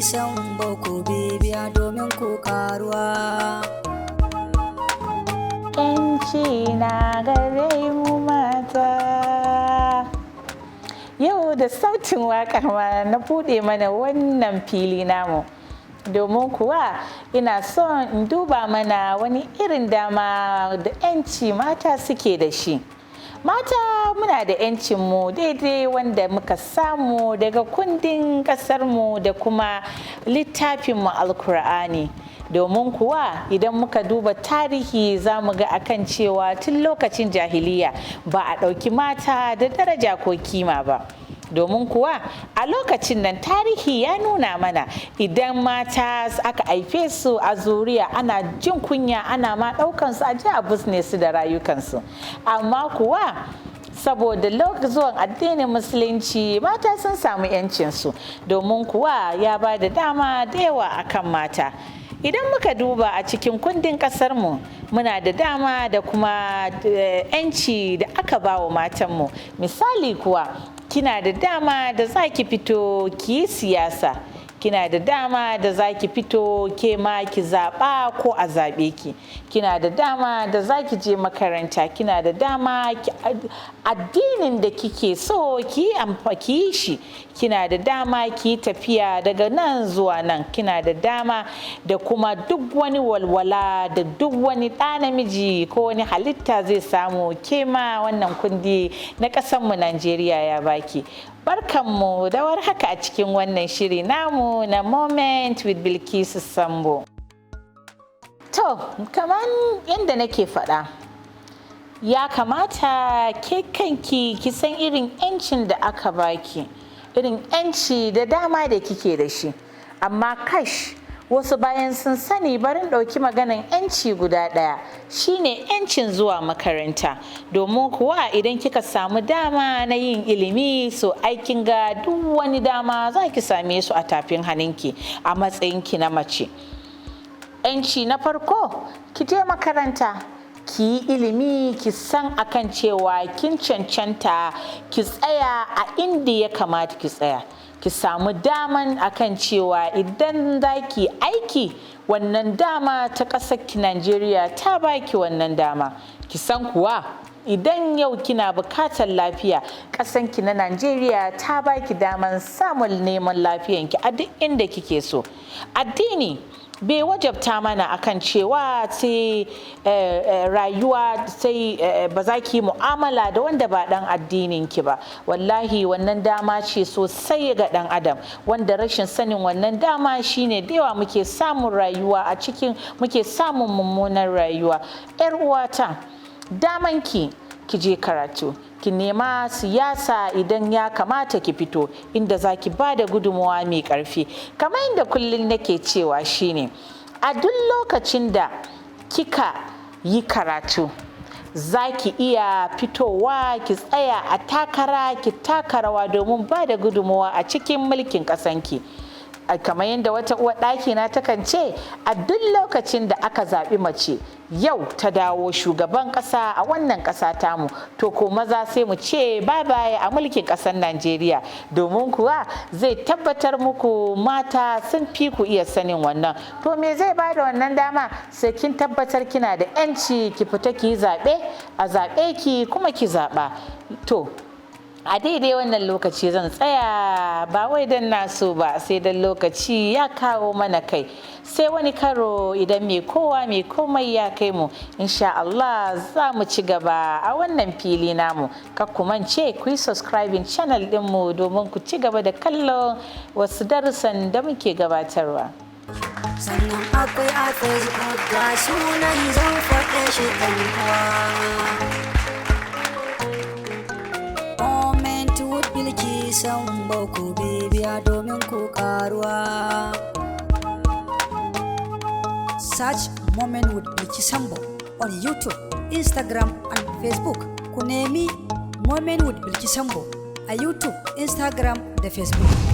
san ku bibiya domin ku karuwa. Yanci na gare mu mata. Yau da sautin waƙar ma na buɗe mana wannan fili namu. Domin kuwa ina son in duba mana wani irin dama da 'yanci mata suke da shi. Mata muna da 'yancinmu daidai wanda muka samu daga kundin ƙasarmu da kuma littafinmu Alkur'ani. Domin kuwa idan muka duba tarihi za mu ga akan cewa tun lokacin jahiliya ba a ɗauki mata da daraja ko kima ba. Domin kuwa a lokacin nan tarihi ya nuna mana idan mata aka haife su a zuriya ana jin kunya ana ma ɗaukansu a ji a busne su da rayukansu. Amma kuwa saboda zuwan addinin musulunci mata sun samu 'yancinsu, domin kuwa ya ba da dama da yawa akan mata. Idan muka duba a cikin kundin ƙasarmu muna da dama da kuma 'yanci da aka ba wa matanmu. Misali kuwa kina da dama da za ki fito ki yi siyasa, kina da dama da za ki fito ke ma ki zaɓa ko a zaɓe ki, kina da dama da za ki je makaranta, kina da dama addinin da kike so ki yi shi, kina da dama ki yi tafiya daga nan zuwa nan, kina da dama da kuma duk wani walwala da duk wani ɗa namiji ko wani halitta zai samu ke ma wannan kundi na ƙasarmu Najeriya ya baki. Barkanmu da warhaka a cikin wannan shiri namu na Moment with Bilkisu Sambo. To, kamar yadda nake faɗa, ya kamata ke kanki ki san irin 'yancin da aka baki, irin 'yanci da dama da kike da shi. Amma kash, wasu bayan sun sani barin ɗauki maganan 'yanci guda ɗaya shine 'yancin zuwa makaranta. Domin kuwa idan kika samu dama na yin ilimi so aikin ga duk wani dama za ki same su a tafin hannunki a matsayinki na mace. 'Yanci na farko, ki je makaranta ki yi ilimi, ki san akan cewa kin cancanta ki tsaya a inda ya kamata ki tsaya. Ki samu daman akan cewa idan za ki aiki wannan dama ta ƙasar ki Najeriya ta baki wannan dama. Ki san kuwa idan yau kina bukatar lafiya ƙasar ki na Najeriya ta baki daman samun neman lafiyanki a duk inda kike so. Addini bai wajabta mana akan cewa sai rayuwa sai ba za ki yi mu'amala da wanda ba dan addinin ki ba. Wallahi wannan dama ce sosai ga dan adam, wanda rashin sanin wannan dama shine da yawa muke samun rayuwa a cikin muke samun mummunan rayuwa. 'Yar uwata, damanki ki je karatu, ki nema siyasa idan ya kamata ki fito inda za ki ba da gudunmawa mai ƙarfi. Kamar yadda kullum nake cewa shine a duk lokacin da kika yi karatu za ki iya fitowa ki tsaya a takara ki taka rawa domin ba da gudunmawa a cikin mulkin ƙasanki. Kamar yadda wata uwar ɗaki na takan ce a duk lokacin da aka zaɓi mace yau ta dawo shugaban ƙasa a wannan ƙasa tamu, to ko maza sai mu ce bye bye a mulkin ƙasar Najeriya. Domin kuwa zai tabbatar muku mata sun fi ku iya sanin wannan. To me zai ba da wannan dama? Sai kin tabbatar kina da 'yanci ki fita ki yi zaɓe, a zaɓe ki kuma ki zaɓa. To a daidai wannan lokaci zan tsaya, ba wai dan naso ba sai dan lokaci ya kawo mana kai. Sai wani karo idan mai kowa mai komai ya kai mu, insha Allah za mu ci gaba a wannan fili namu. Kar ku mance ku yi subscribing channel dinmu domin ku ci gaba da kallon wasu darussan da muke gabatarwa. Sannan akwai a Facebook ga sunan zan faɗe shi ɗan uwa. Bilkisan ku bibiya domin ku karuwa. Search Moment with Bilkisan on YouTube, Instagram and Facebook. Ku nemi Moment with Bilkisan a YouTube, Instagram da Facebook.